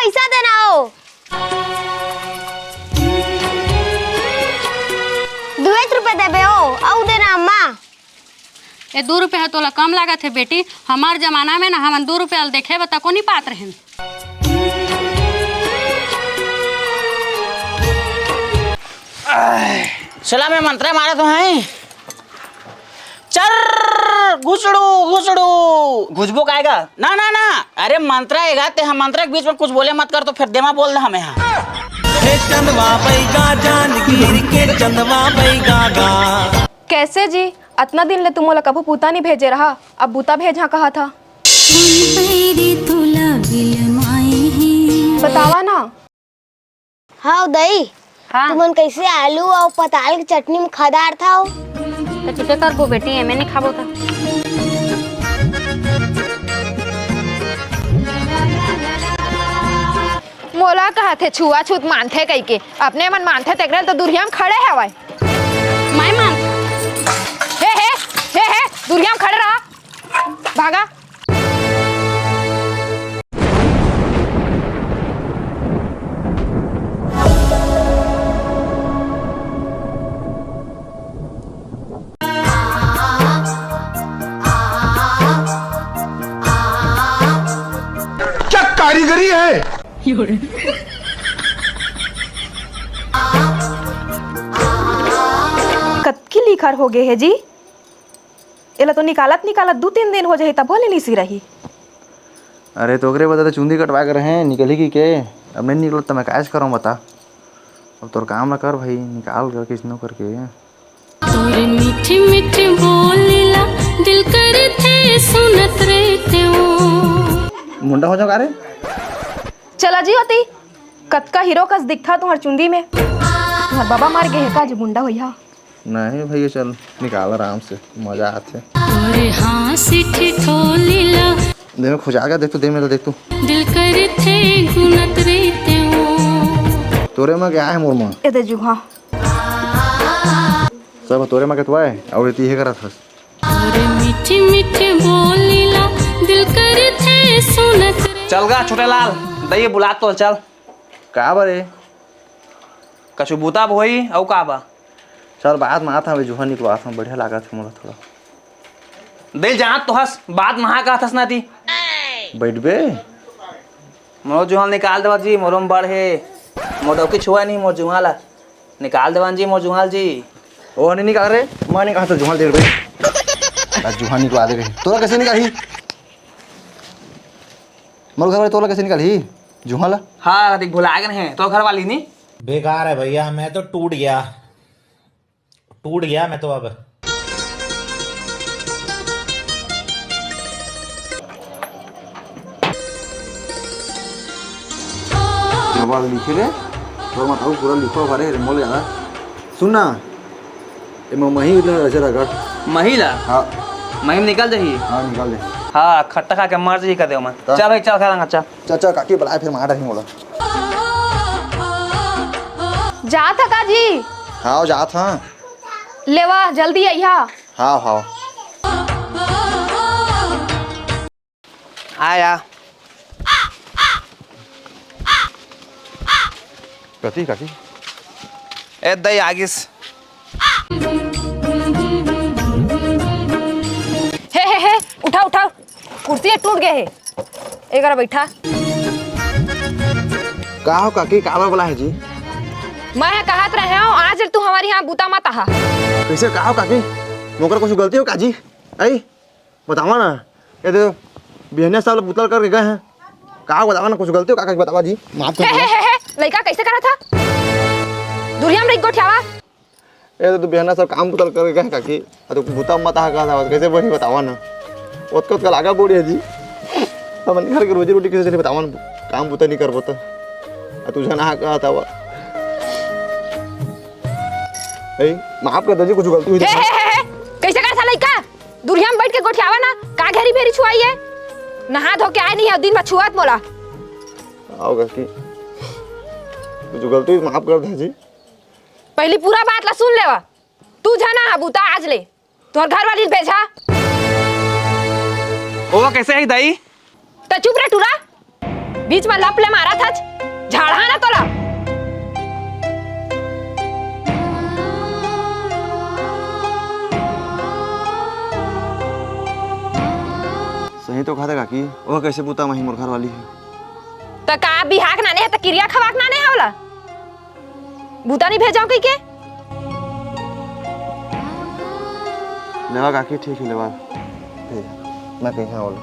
पैसा देना हो। 2 रुपए देबे हो औ देना अम्मा। ये 2 रुपये है तोला कम लागत है बेटी। हमार जमाना में ना हम 2 रुपया देखे बता को नहीं पात रहे। चला मैं मंत्र मारा तो है। चर घुसड़ू घुसड़ू घुसबो काएगा ना ना ना। अरे मंत्र आएगा ते हम मंत्र के बीच में कुछ बोले मत कर तो फिर देमा बोल रहा हमें। चंदवा बैगा जानगीर के चंदवा बैगा गा। कैसे जी इतना दिन ले तुम मोला कबू पूता नहीं भेजे रहा, अब बूता भेजा कहा था। बतावा ना। हाँ दई हाँ तुमन कैसे आलू और पताल की चटनी में खदार था हो? तो किसे करबो बेटी एमे नहीं खाबो तो। मोला कहा थे छुआछूत मानथे कई के अपने मन मानथे तेकरे तो दुरिया में खड़े है वाई। मैं मान हे दुरिया में खड़े रहा भागा। क्या कारीगरी है। कतकी लिखर हो गए है जी। एला तो निकालत 2-3 दिन हो जाए तब बोले नहीं सी रही। अरे तो ओकरे बता चुंदी कटवा कर रहे निकली की के अब नहीं निकल तो मैं कैश करूँ बता। अब तोर काम ना कर भाई निकाल कर किसनो करके। तोरे मीठी मीठी बोलिला दिल करे थे सुनत रहते हो। मुंडा हो जाओ अरे चला जी होती कतका हीरो कस दिखता तुम्हार चुंदी में। तुम्हार बाबा मार गए है का जो मुंडा होइहा। नहीं भैया चल निकाल आराम से मजा आते। तोरे हासी ठिठोलिला दे में खुजा गया देख तू दे में तो देख तू दिल करे थे गुनत रहते हो। तोरे में क्या है मोर में ए दे जुहा सब तोरे में कतवा है और इती है करत हस। तोरे मीठी मीठी बोलिला दिल करे थे सुनत। चल गा छोटे लाल दई बुला तो चल। का बरे कछु बूता भोई औ का बा। चल बात में आता जुहा निकलवा था बढ़िया लगा था मोला थोड़ा। दिल जहाँ तो हस बात महा का थस ना दी बैठ बे मोर जुहाल निकाल देवा जी। मोरम बड़ है मोर की छुआ नहीं मोर जुहाल निकाल देवान जी मोर जुहाल जी। ओ नहीं निकाल रे मैं नहीं कहा तो जुहा दे भाई जुहा निकलवा दे गई तोरा कैसे निकाली मोर घर वाले तोला कैसे निकाली जुहा। हाँ देख भुला गए हैं तो घर वाली नहीं बेकार है भैया मैं तो टूट गया मैं तो। अब लिखे रे तो मतलब पूरा लिखो बारे रे मोले ज्यादा सुन ना ए मही जरा गट महिला। हाँ महिम निकल जाही। हाँ निकाल दे। हाँ खट्टा खा के मर जाही कर दे मैं। चल भाई चल खा अच्छा चाचा काकी बुलाए फिर मार रही मोला। जा था का जी। हाँ जा था लेवा जल्दी आइहा। हाँ हाँ आया कथी काकी ए दई आगिस। हे उठा कुर्सी टूट गए है एक बैठा। का हो काकी का बोला है जी। मैं कहत रहे हो आज तू हमारी यहाँ बूता मत आहा। कैसे का हो काकी मोकर कुछ गलती हो काजी आई बतावा ना। ये तो बिहनिया साहब बुतल करके गए हैं का बतावा ना कुछ गलती हो काका बतावा जी माफ कर। लड़का कैसे करा था दुरिया में गोठियावा। ये तो बिहनिया साहब काम बुतल करके गए काकी तो बूता मत आहा का कैसे बड़ी बतावा ना ओत कल आगा बोड़ी है जी। हम घर के रोजी रोटी कैसे बतावा ना काम बुता नहीं कर पाता तुझा ना कहा था माफ कर दीजिए कुछ गलती हुई। कैसे करा था लड़का दुरिया में बैठ के गोठियावा ना का घेरी भेरी छुआई है। नहा धो के आए नहीं है दिन में छुआत मोला। आओ काकी कुछ गलती हुई माफ कर दीजिए। पहली पूरा बात ला सुन लेवा। तू जाना बूता आज ले तोहर घर वाली भेजा। ओ कैसे है दई तो चुप रह टूरा। बीच में लप ले मारा था झाड़ा ना तोला। सही तो खाता काकी, वो कैसे पूता वही मोर घर वाली है। तो का बिहाक नाने है तो क्रिया खवाक नाने है वाला बूता नहीं भेजाओ कई के। लेवा काकी ठीक है, लेवा मैं कहीं हाँ बोलो।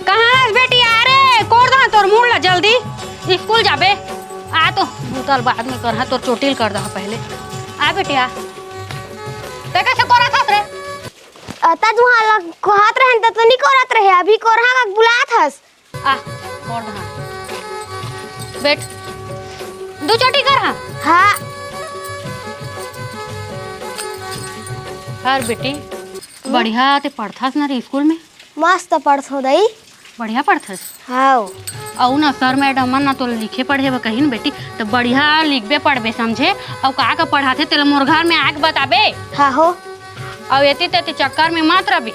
कहाँ बेटी आ रे कोर दा तोर मुड़ ला जल्दी स्कूल जाबे। आ तो बूतल बाद में करहा तोर चोटिल कर दा पहले। आ बेटी आ ते कैसे कोरा था रे? तज वहाँ लग कोहात रहन त तो नहीं कोरात रहे, अभी कोरहा का बुलात हस। आ कोर दा बैठ दो चोटी कर। हाँ हर बेटी बढ़िया ते पढ़थस ना रे स्कूल में? मस्त पढ़त हो दई। बढ़िया पढ़थस? हाँ औ ना सर मैडम ना तो लिखे पढ़े बा कहीं बेटी तो बढ़िया लिखबे पढ़बे समझे। और का पढ़ाते तेल मोर घर में आके बताबे। हाँ हो। और एती तेती चक्कर में मत रबी।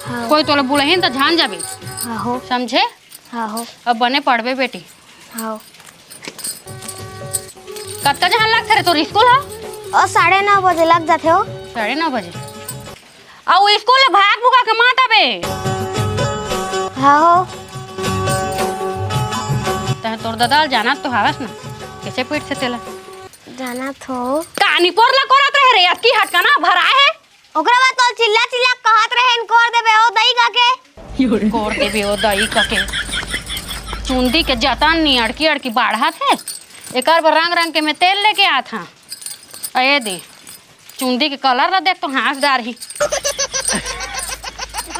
हाँ कोई तोले बुलहिन तो जान जाबे हाँ हो। समझे। हाँ हो। अब बने पढ़बे बेटी। हाँ कब तक जहाँ लगते रे तोर स्कूल है? और 9:30 बजे लग जाते हो। 9:30 बजे और स्कूल भाग भुगा के माता बे। हाँ हो। तोर दादा जाना तो हावस ना कैसे पीठ से तेला जाना तो कहानी पोरला कोरात रहे रे अक्की हटका ना भराए है। ओकरा बाद तो चिल्ला चिल्ला कहत रहे इन कोर देबे ओ दई का के। कोर देबे ओ दई का के चुंदी के जतन नी अड़की अड़की बाढ़ा थे। एक बार रंग रंग के मैं तेल लेके आ था। अये दे चुंदी के कलर ना देख तो हांसदार ही।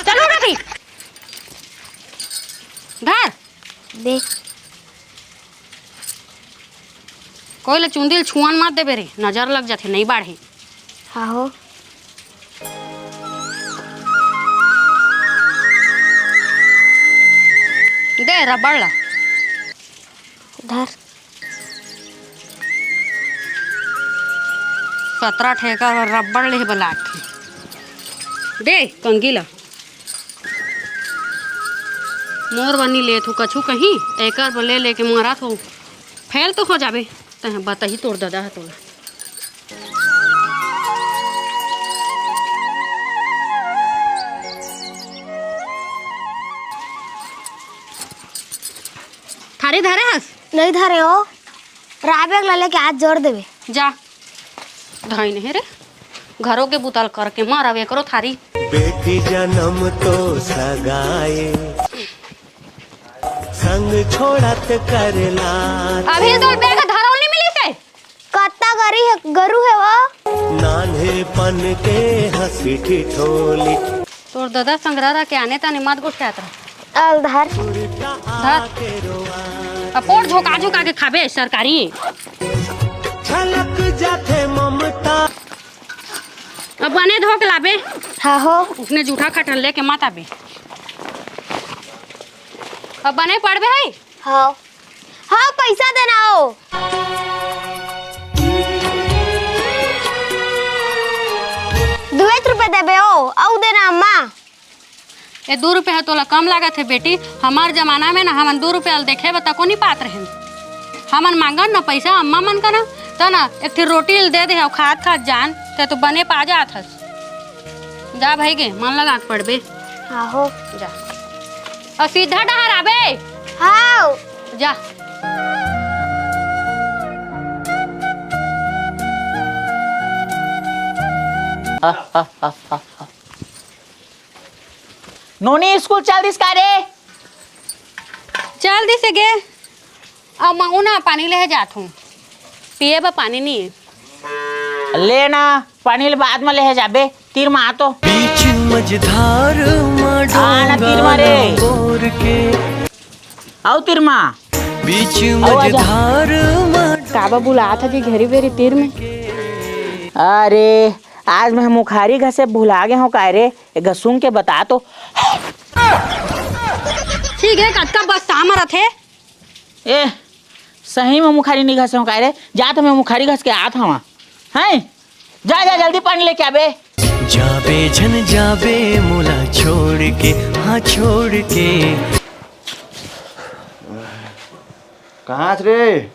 चलो रखी धर देख कोई ले चुंदी छुआन मत देबे रे नजर लग जाते नहीं बाढ़े। हाँ हो। दे रबड़ ला धर 17 ठेका रबड़ ले बला दे कंगी ला मोर बनी ले तू कछु कहीं एक ले लेके मारा तो फैल तो हो जाबे। तह बताही तोड़ दादा है तोला थारे धारे हस नहीं धरे हो। राबेग ला लेके आज जोड़ देबे। जा धाई नहीं रे घरों के बुताल करके मारावे करो थारी। बेटी जन्म तो सगाए संग छोड़त करला अभी तो बेग धरौल नहीं मिली से कत्ता गरी है गरु है वो। नान्हेपन के हंसी ठिठोली तोर दादा संग्रह के आने ताने मत गुठियात रह। अल धर अब पोट झोंका झोंका के खाबे सरकारी। छलक जाते ममता अब बने धोक लाबे। हाँ हो। उसने जूठा खटन लेके मत आबे। अब बने पड़बे है। हाँ हाँ पैसा देना हो। 2 रुपए देबे हो औ देना अम्मा। ये 2 रुपये है तोला कम लागत है बेटी। हमार जमाना में ना हमन 2 रुपये देखे बता को नहीं पात रहे। हमन मांगन ना पैसा अम्मा मन का ना तो ना एक थी रोटी दे दे खात खात जान ते तो बने पा जात हस। जा भाई गे मन लगा के पड़बे। हाँ हो। जा और सीधा डहर आबे। हाँ जा नोनी स्कूल चल दिस का रे। चल दी से गे अब महू ना पानी ले जात हूँ पिए बा पानी नहीं है। लेना पानी बाद में ले जाबे तीर में आ तो बीच मझधार आना तीर में रे आओ तीर में बीच मझधार काबा बुला था जी घेरी बेरी तीर में। अरे आज मैं मुखारी घसे भुला गए हूँ का रे घसूंग के बता तो। ठीक है कटका बस सामर थे। ए सही में मुखारी नहीं घसे हूँ का रे जा तो मैं मुखारी घस के आता हूँ हैं। जा जा जल्दी पानी लेके आबे। जाबे झन जाबे मोला छोड़ के, हाँ छोड़ के। कहाँ रे?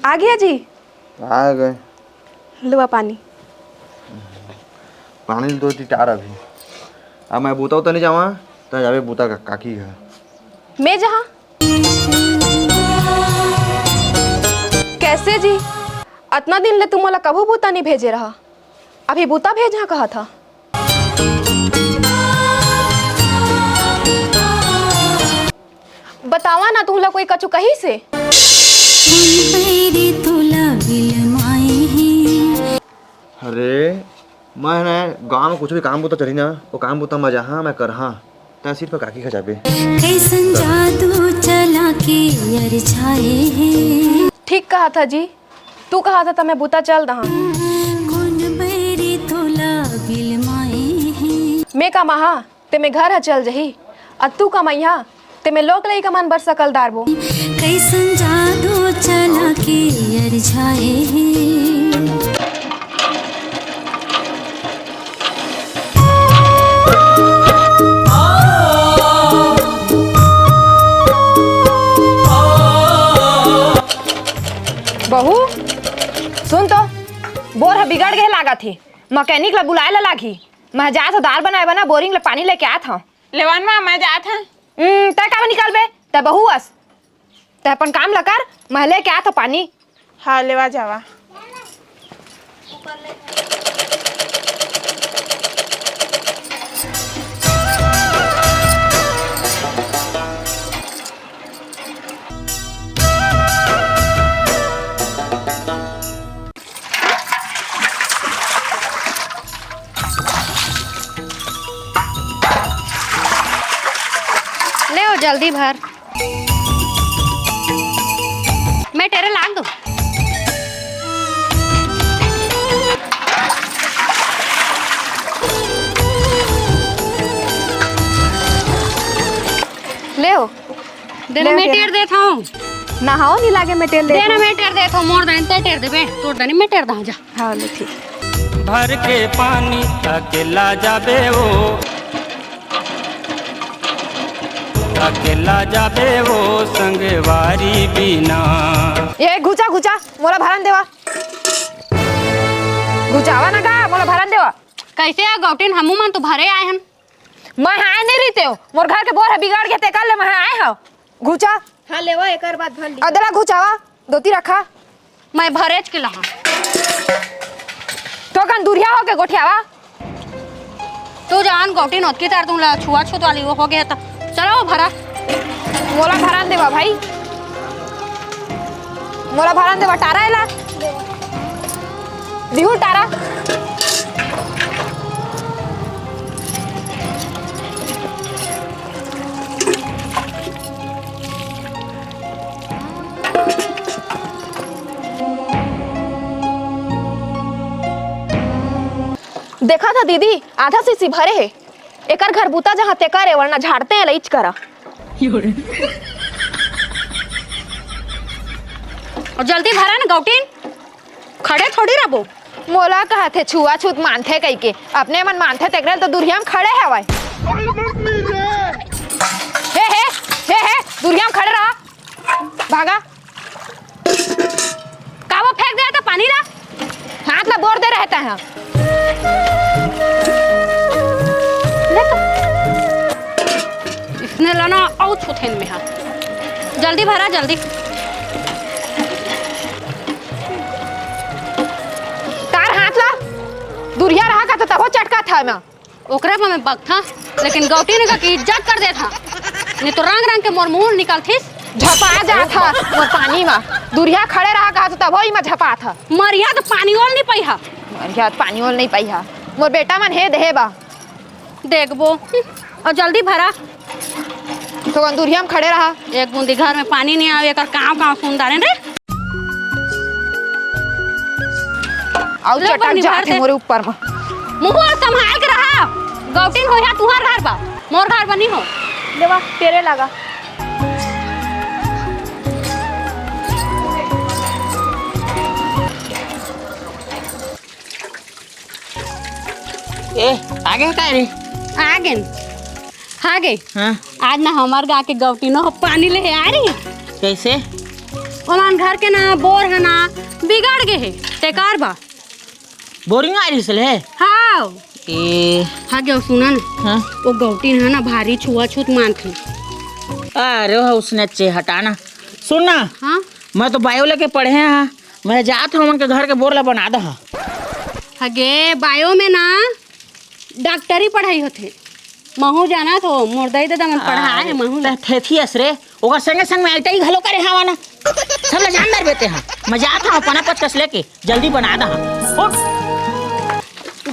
आ गया जी। आ गए। लो पानी। पानी तो टार अभी। अब मैं बूता तो नहीं जावा तो जावे बूता का काकी घर। मैं जहाँ कैसे जी? इतना दिन ले तुम मोला कबू बूता नहीं भेजे रहा, अभी बूता भेजा कहा था। बतावा ना तुम लोग कोई कछु कही से। अरे मैं ना गाँव में कुछ भी काम बूता चली ना, वो काम बूता मैं जहाँ मैं कर हाँ तहसील पर काकी खा जाबे। कैसन जादू चला के यार छाए हैं। ठीक कहा था जी, तू कहा था मैं बूता चल रहा। कौन बैरी तोला बिल माए हैं। मैं कमा ते मैं घर है चल जही, और तू कमाइया ते मैं लोक लई कमान बर सकल दारबो। कैसन जादू चला के यार छाए हैं। बहू सुन तो, बोर है बिगड़ गए लागा थी, मैकेनिक ला बुलाए ला लागी। मैं जा तो दाल बनाए बना, बोरिंग ला पानी लेके आया था। लेवन में मैं जा था। तय का निकाल बे, तय बहू अस तय अपन काम ला कर, मैं लेके आया था पानी। हाँ लेवा जावा। ले ओ जल्दी भर, मैं तेरे लाग दूं। ले ओ देना मैं टेर देता हूँ। नहाओ नहीं लागे मैं तेल दे। देना मैं टेर देता हूँ, मोर दिन ते टेर देबे, तोड़ दनी मैं टेर दा जा। हाँ ले ठीक। भर के पानी अकेला जाबे वो, अकेला जाबे वो संगवारी बिना। ये घुचा घुचा मोला भरन देवा, घुचावा ना का मोला भरन देवा। कैसे आ गौटिन हमू मन तो भरे आए हन। मैं आए नहीं रही हो, मोर घर के बोर है बिगाड़ के ते कर ले, मैं आए हो। घुचा। हाँ लेवा एक बात भर ली। अदला घुचावा दोती रखा, मैं भरेज के लहा। तो कन दूरिया हो के गोठियावा। तू जान गौटिन होत की तार तू ला छुआ छुत वाली वो हो गया था। चलो भरा, मोला भरन देवा भाई, मोला भरन देवा। टारा एला दिहू टारा। देखा था दीदी, आधा सीसी भरे है। एकर घर बूता जहाँ ते करे, वरना झाड़ते हैं लईच करा। और जल्दी भरा ना गौटिन, खड़े थोड़ी रहो। मोला कहा थे छुआ छूत मानथे कई के, अपने मन मानथे तेकरे तो दुरिया में खड़े है वाई। हे दुरिया में खड़े रहा, भागा। कावा फेंक दिया था पानी ला, हाथ ला बोर दे रहता है। इसने लाना औ छुथेन में हाथ। जल्दी भरा जल्दी। तार हाथ ला, दुरिया रहा का तो तबो चटका था मैं। ओकरे पर मैं बग था, लेकिन गौटी ने कहा कि इज्जत कर दे था, नहीं तो रंग रंग के मोर मुंह निकल थी। झपा जा था मोर पानी में, दुरिया खड़े रहा कहा तो तबो ही मैं झपा था। मरिया तो पानी ओल नहीं पाई हा। मरिया पानी ओल नहीं पाई हा। मोर बेटा मन हे देहे बा देखबो। और जल्दी भरा, तो दुरिया में खड़े रहा। एक बूंदी घर में पानी नहीं आवे, कर काव सुंदर रे। और चटक जाते मोरे ऊपर में। मुंह संभाल के रहा, गौटिन हो या तुहार घर बा, मोर घर बनी हो। देवा तेरे लगा। ए आगे का रे आगे हाँ आज ना हमार गा के गवटी न पानी ले आ रही है। कैसे ओमान घर के ना बोर है ना बिगाड़ गए है टेकार बा बोरिंग आ रही है हाँ ए हाँ क्या सुना ना हाँ वो गवटी है ना भारी छुआछूत मानती। अरे उसने चे हटाना सुनना हाँ मैं तो बायो लेके पढ़े हैं मैं जात हूँ उनके घर के बोर ला बना दहा हगे बायो में ना डॉक्टरी पढ़ाई होते महू जाना तो मुर्दाई दादा मन पढ़ाए है महू थेथियस रे ओकर संगे संग में आईटाई घलो करे हावा ना सब ला जानदार बेटे हां मैं जात हूँ पना पचकस लेके जल्दी बना दहा उठ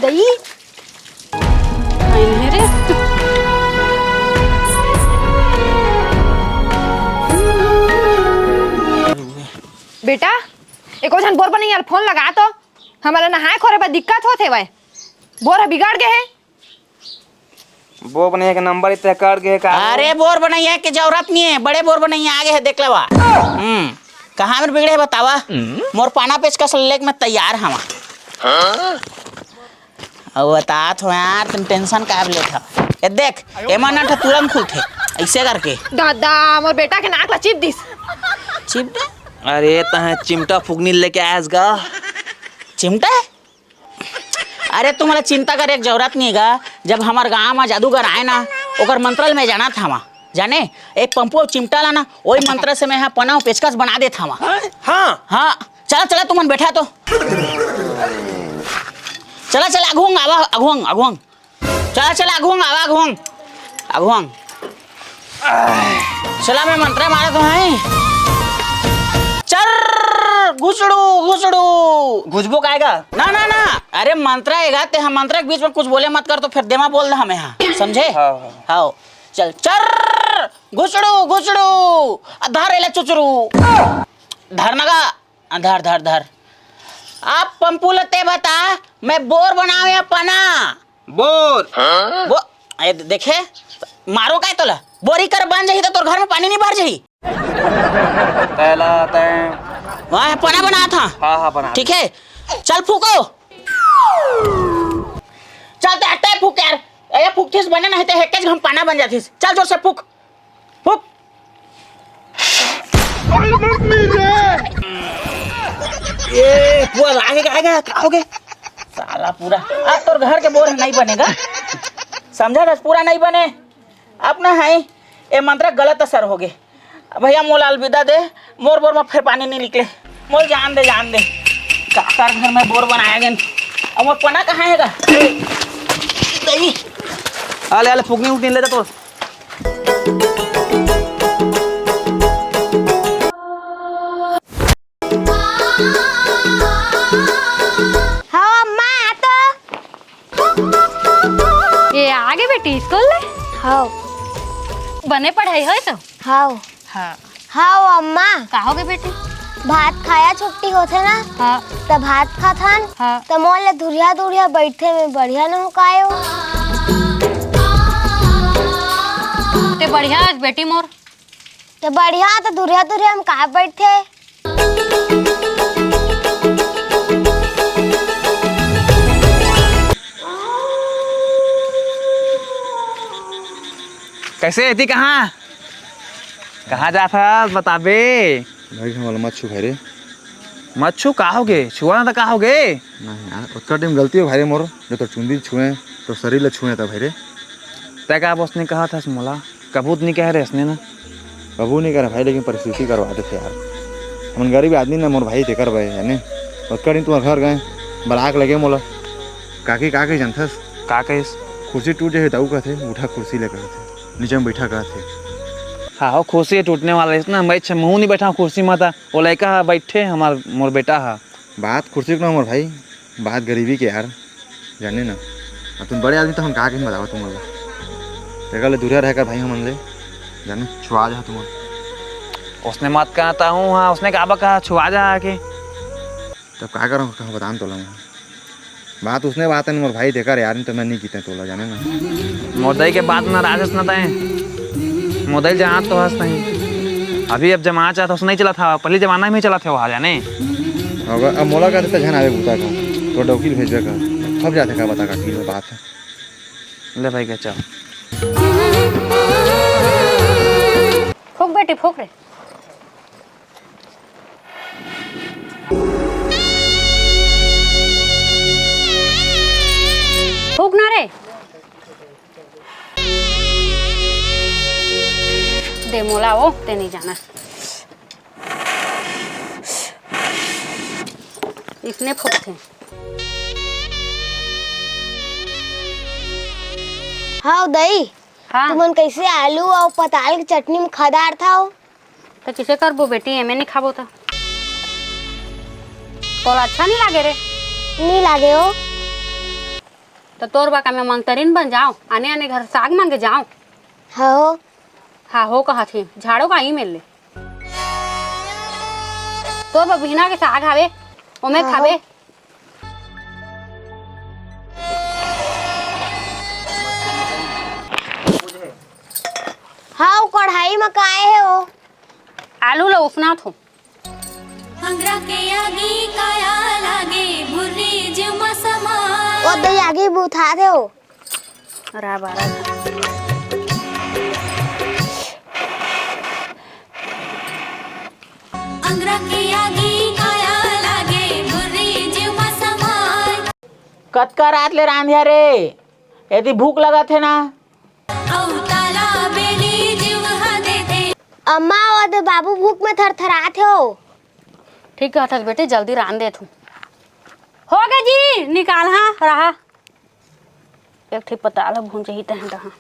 दई नहीं रे बेटा एको झन बोर बनी यार फोन लगा तो हमारे नहाए खोरे बा दिक्कत होते वै बोर है बिगाड़ गए है वो बने का नंबर इतना कर गए का अरे बोर बनाइए के जरूरत नहीं है बड़े बोर बनाइए आगे है देख लेवा कहाँ में बिगड़े बतावा मोर पाना पेचकस लेके मैं तैयार हवा अब बता तो यार तुम टेंशन का ले था ये देख एमा ना तुरंत खुलते ऐसे करके दादा मोर बेटा के नाक ला चिप दिस चिमटा अरे तह चिमटा फुगनी लेके आयस गा चिमटा अरे तुम्हारा चिंता करे एक जरूरत नहीं है जब हमारे गाँव में जादूगर आए ना ओकर मंत्रल में जाना था वहाँ जाने एक पंपो चिमटा लाना वही मंत्र से मैं यहाँ पनाव पेचकस बना देता वहाँ हाँ हाँ चला चला तुम बैठा तो चला चला अघुंग आवा अघुंग अघुंग चला चला अघुंग आवा अघुंग अघुंग चला मैं मंत्र मारा तो है चर घुसड़ू घुसड़ू घुसबो आएगा ना ना ना अरे मंत्र आएगा ते हम मंत्र के बीच में कुछ बोले मत कर तो फिर देमा बोल दे हमें यहाँ समझे हाँ चल चर घुसड़ू घुसड़ू धर एला चुचरू धर नगा धर धर धर आप पंपू लते बता मैं बोर बनावे अपना बोर वो देखे मारो का तोला बोरी कर बन जाही तो तोर घर में पानी नहीं भर जाही पहला तय वहाँ पना बना था हाँ बना ठीक है चल फूको चलते हटे फूक यार ये फूकतीस बने नहीं तो हेकेज हम पाना बन जातीस चल जोर से फूक फूक ये पूरा आगे खाओगे साला पूरा अब तोर घर के बोर नहीं बनेगा समझा बस पूरा नहीं बने अपना है ये मंत्र गलत असर हो गए भैया मोल अलविदा दे मोर बोर में फिर पानी नहीं निकले मोल जान दे काकर घर में बोर बनाया गया अब मोर पना कहाँ हैगा नहीं आले आले फुगनी उठनी ले जा तो हाँ अम्मा तो ये आगे बेटी स्कूल ले हाँ बने पढ़ाई है तो हाँ हाँ हाँ अम्मा कहोगे बेटी भात खाया छुट्टी होथे ना हाँ तो भात खाथन हाँ तो मोल ले दुरिया दुरिया बैठे में बढ़िया न हो कायो ते बढ़िया है बेटी मोर तो बढ़िया तो दुरिया दुरिया हम कहाँ बैठे कैसे थी कहाँ जा था बता बे भाई हमारा मत छू भाई मत छू का होगे छुआ ना तो का होगे नहीं यार उसका टाइम गलती हो भाई मोर जो तो चुंदी छुए तो शरीर ले छुए था भाई तय का बॉस ने कहा था मोला कबूत नहीं कह रहे इसने ना कबू नहीं करा भाई लेकिन परिस्थिति करवाते थे यार हम गरीब आदमी ना मोर भाई थे कर भाई यानी उसका दिन तुम्हारे घर गए बराक लगे मोला काकी काकी जनथस का कहिस कुर्सी टूट जाए तो कहते उठा कुर्सी लेकर थे नीचे में बैठा कहते हाँ कुर्सी टूटने वाला है ना मैं मुँह नहीं बैठा कुर्सी में था वो लड़का है बैठे हमार मोर बेटा है बात कुर्सी को ना मोर भाई बात गरीबी के यार जाने ना अब तुम बड़े आदमी तो हम कहा के बताओ तुम जगह ले दूरिया रहकर भाई हम ले जाने छुआ जा तुम उसने मत कहता हूँ हाँ उसने कहा छुआ जा आके तब क्या करूँ कहाँ बतान तोला बात उसने बात है मोर भाई देखकर यार तो मैं नहीं कीते तोला जाने ना मोदई के बाद ना राजस न तय मोदई जहाँ तो हंस नहीं अभी अब जमा चाहता उसने नहीं चला था पहले जमाना में चला था वहाँ जाने अब मोला का तो ध्यान आवे बूता का तो वकील भेजवे का सब जाते का बता का की बात है ले भाई के चल। फूक बेटी फूक रे। फूक ना रे। दे मोला वो ते नहीं जाना। इसने फूकते। हाँ दही हाँ तुमन कैसे आलू और पताल की चटनी में खदार था हो? तो किसे करबो बेटी एमे नहीं खाबो तो तोला अच्छा नहीं लागे रे। नहीं लागे हो तो तोर बाका मैं मंगतरीन बन जाओ आने आने घर साग मांगे जाओ। हाँ हो हाँ हो कहा थी झाड़ो का ही मिल ले तोर बा बिना के साग हावे ओमे हाँ, खावे। हाँ वो कढ़ाई में काहे है वो? आलू ला उसना थो अंगरा के आगी काया लागे भुर्री जुमा समा वो दही आगे बुथा दे हो। रा बारा अंगरा के आगी काया लागे भुर्री जुमा समा कतका रात ले रांधिया रे यदि भूख लगा थे ना औ ताला बेली जीव दे दे अम्मा और दे बाबू भूख में थरथराते हो। ठीक कहता बेटे जल्दी रान दे तू हो गए जी निकाल हाँ रहा एक ठीक पता लो भून चाहिए तहन रहा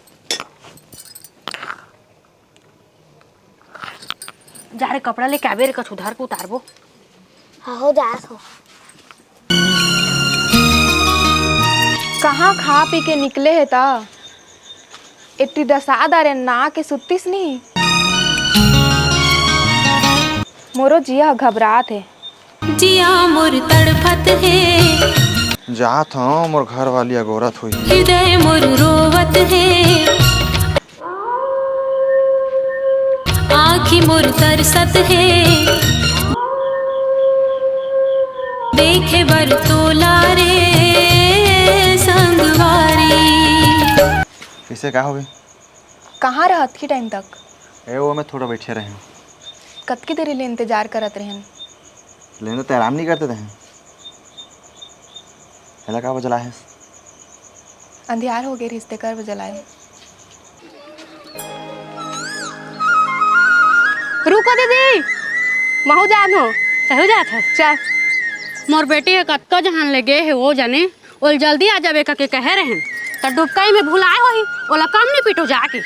जा रे कपड़ा ले कैबेर का सुधार को उतारबो। हाँ हो जास हो। कहाँ खा पी के निकले है ता इतनी दसाद आ रे ना के सुत्तीस नहीं मोरो जिया घबरात है। जिया मोर तड़फत है जात हूँ मोर घर वाली अगोरत हुई। हृदय मोर रोवत है आँखी मोर तरसत है देखे बर तोला रे संगवारी। कैसे क्या हो गई? कहाँ रहत की टाइम तक ए वो मैं थोड़ा बैठे रहे कतकी देरी ले इंतजार करत रहन। लेने तो आराम नहीं करते थे हेला का बजला है अंधियार हो गए रिश्ते कर जलाए। रुको दीदी महू जान हो सही जात है चल मोर बेटी है कत्का जहान ले गए है वो जाने ओल जल्दी आ जावे का के कहे रहे तो डुबकाई में भुलाए होही ओला कम नहीं पीटो जाके।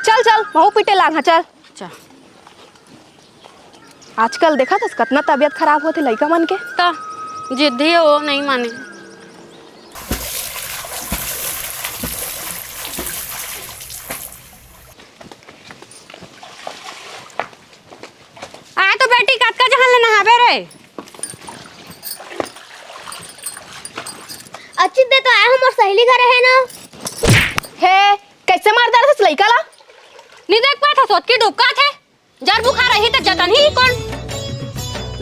चल चल महू पीटे लाग चल चल आजकल देखा था कितना तबीयत खराब होती लड़का मन के। तो जिद्दी है वो नहीं माने। आए तो बेटी कतका जहां ले नहावे रे अच्छी दे तो आया हम और सहेली घरे है ना। हे कैसे मार दर से लड़का ला नहीं देख पाया था सोच की डुबका थे जर बुखार रही तो जतन ही कौन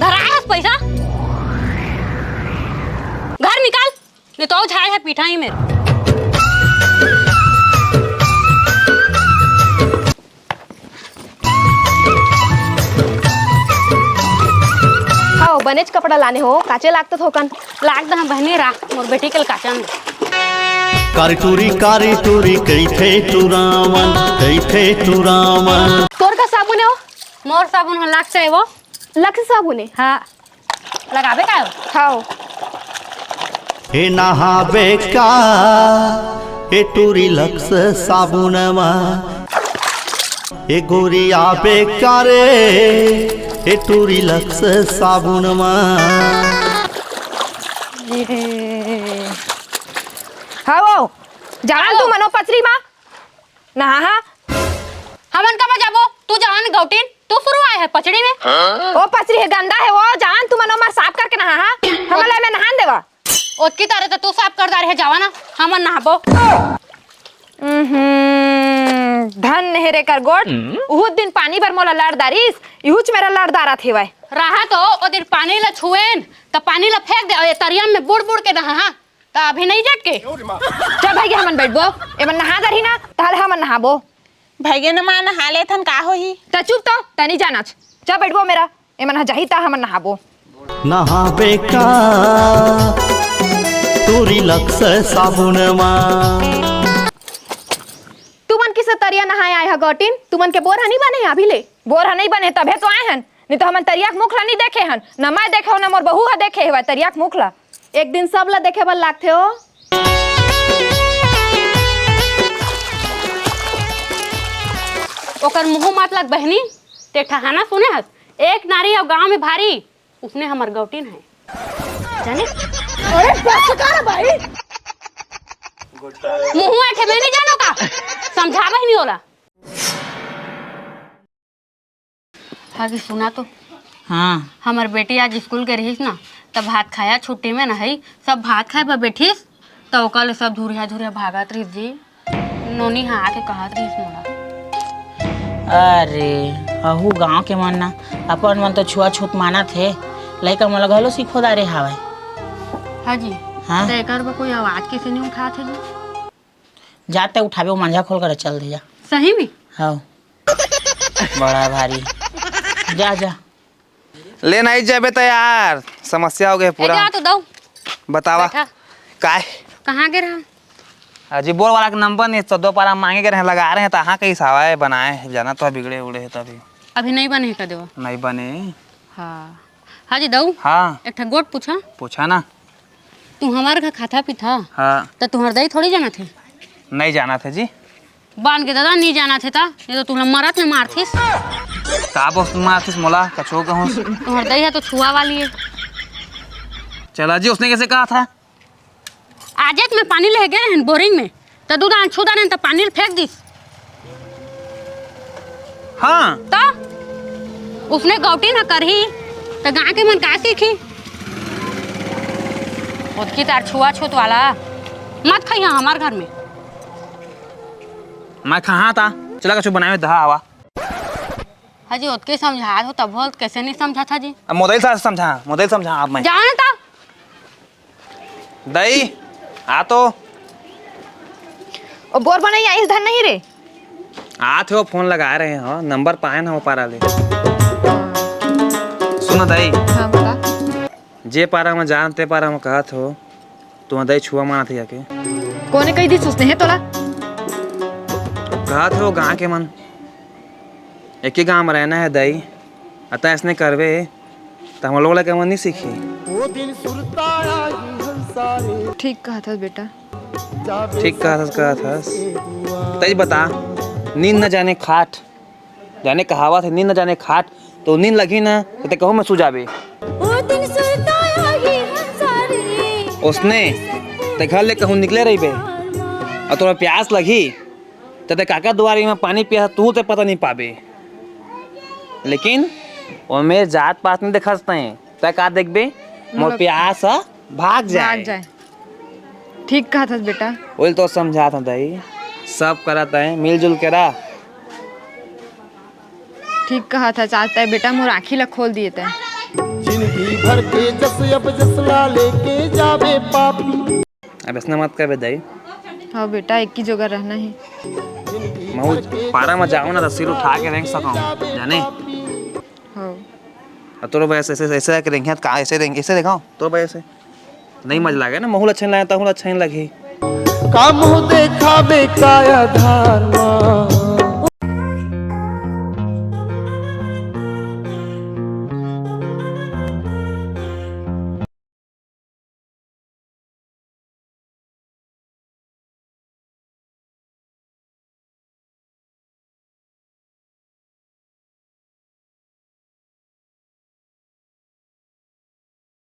धराया पैसा घर निकाल नहीं तो झाड़ है पीठा ही मेरे। हाँ बनेच कपड़ा लाने हो काचे लागत थोकन लाग दह बहने रा मोर बेटी कल काचन कारी टूरी कैथे टुरावन तोर का साबुन है हो मोर साबुन लाग से वो लक्ष्य साबुन है। हाँ लगावे का हाँ हे नहाबे का हे टूरी लक्स साबुनमा हे गोरिया बेकारे हे टूरी लक्स साबुनमा। हाँ वो जान तू मनो पचरी माँ नहा हमन कब जाबो तू जान गौटीन तू शुरू आए है पचड़ी में वो पचरी है गंदा है वो जान तू मनो मार साफ करके नहा हमला में नहान देवा ओतकी तरह तो तू साफ कर रहे जावा ना हमन नहाबो। धन नहरे कर गोट उहुद दिन पानी भर मोला लड़दारिस इहुच मेरा लड़दारा थे वाई रहा तो ओ दिन पानी ला छुएन त पानी ला फेंक दे और तरिया में बुड़ बुड़ के नहा तो अभी नहीं जाग के चल भाई हमन बैठबो एमन नहा दरही ना ताले हमन नहाबो भैया न मां नहा लेथन का होही त चुप तो तनी जानच चल बैठबो मेरा एमन जाही ता हमन नहाबो नहाबे का तोरी लक्स साबुन मा तुमन किस तरिया नहाए आए ह गटिन तुमन के बोर हनी बने अभी ले बोर ह नहीं बने तबे तो आए हन नहीं तो हमन तरिया के मुखला नहीं देखे हन न मैं देखे हो न मोर बहू ह देखे हेवा तरिया के मुखला एक दिन सब ला देखे बल लागथे हो ओकर मुंह मतलब बहनी ते ठहाना सुने हस एक नारी और गांव में भारी उसने हमर गौटीन है जाने अरे बस कर भाई मुंह ऐठे में नहीं जानो का समझावे ही नहीं होला हागी सुना तो हाँ हमार बेटी आज स्कूल के रहीस ना तब भात खाया छुट्टी में नहीं सब भात खाए पर बैठीस तो ओकल सब धुरिया धुरिया भागत रही जी नोनी हाँ आके कहत रहीस मोला अरे अहू गांव के मन ना अपन मन तो छुआछूत माना थे लइका मोला घलो सीखो दारे हावे हाँ जी हाँ? तो एकर पर कोई आवाज कैसे नहीं उठाते जी जाते उठावे वो मंझा खोल कर चल दिया सही में हाँ बड़ा भारी जा जा ले नहीं जाबे तो यार समस्या हो गई पूरा जा तो दो बतावा बैठा। काय कहाँ गे रहा अजी बोर वाला का नंबर नहीं 14 पारा मांगे के रहे लगा रहे हैं तो हाँ कहीं सावा बनाए जाना तो बिगड़े उड़े है तभी अभी नहीं बने का देवा नहीं बने हाँ हाँ जी दऊ हाँ एक ठा गोट पूछा पूछा ना तू हमारे घर खाता पीता हाँ तो तुम्हारे दही थोड़ी जाना थे नहीं जाना थे जी बांध के दादा नहीं जाना थे ता ये तो तुम मरत में मारथिस का बोस तुम आतिस मोला कछो कहूँ तुम्हारे दही है तो छुआ वाली है चला जी उसने कैसे कहा था आज एक में पानी ले गए हैं बोरिंग में तो दूध छुदा नहीं तो पानी फेंक दिस हाँ तो उसने गौटी ना करही तो गाँव के मन का सीखी उसकी तार छुआ छूत वाला मत खाइए हमारे घर में मैं कहाँ था चला कछो बनाए में दहा आवा हाजी उसके समझा हो तब बहुत कैसे नहीं समझा था जी अब मोबाइल से समझा आप मैं जाने था दही आ तो ओ बोर बनाई आई धन नहीं रे आते हो फोन लगा रहे हैं हाँ नंबर पाए ना हो पारा ले सुनो दही हां बता जे पारा में जानते पारा में कहत हो तुम दही छुआ माना थे जाके कोने कही दी सोचते हैं तोला कहत हो गाँव के मन एक ही गाँव में रहना है दही अतः इसने करवे तो हम लोग लगे मन नहीं सीखी ठीक कहा था बेटा ठीक कहा था तई बता नींद न जाने खाट जाने कहावत है नींद न जाने खाट तो नींद लगी ना तो कहूँ मैं सो जाबे उसने ते घर ले कहूँ निकले रही बे और थोड़ा प्यास लगी तो ते काका दुआरी में पानी पिया तू तो पता नहीं पाबे लेकिन वो मेरे जात पात नहीं देखते हैं तो का देखबे मोर प्यास भाग जाए ठीक कहा था बेटा वही तो समझा था दही सब कराता है मिलजुल के रहा ठीक कहा था चाहता है बेटा मोर आँखी ला खोल दिए थे जिंदगी भर के जस अब जसला लेके जावे पापी अब इसने मत कर दही हाँ बेटा एक ही जगह रहना है मैं पारा में जाऊँ ना तो सिर उठा के रेंग सकूँ जाने हाँ और तोरो भाई ऐसे ऐसे रेंगे कहाँ ऐसे रेंगे ऐसे दिखाओ तो भाई ऐसे नहीं मजा लगे ना महूल अच्छा नहीं लगा तो अच्छा नहीं लगी काम देखा बेकाया धार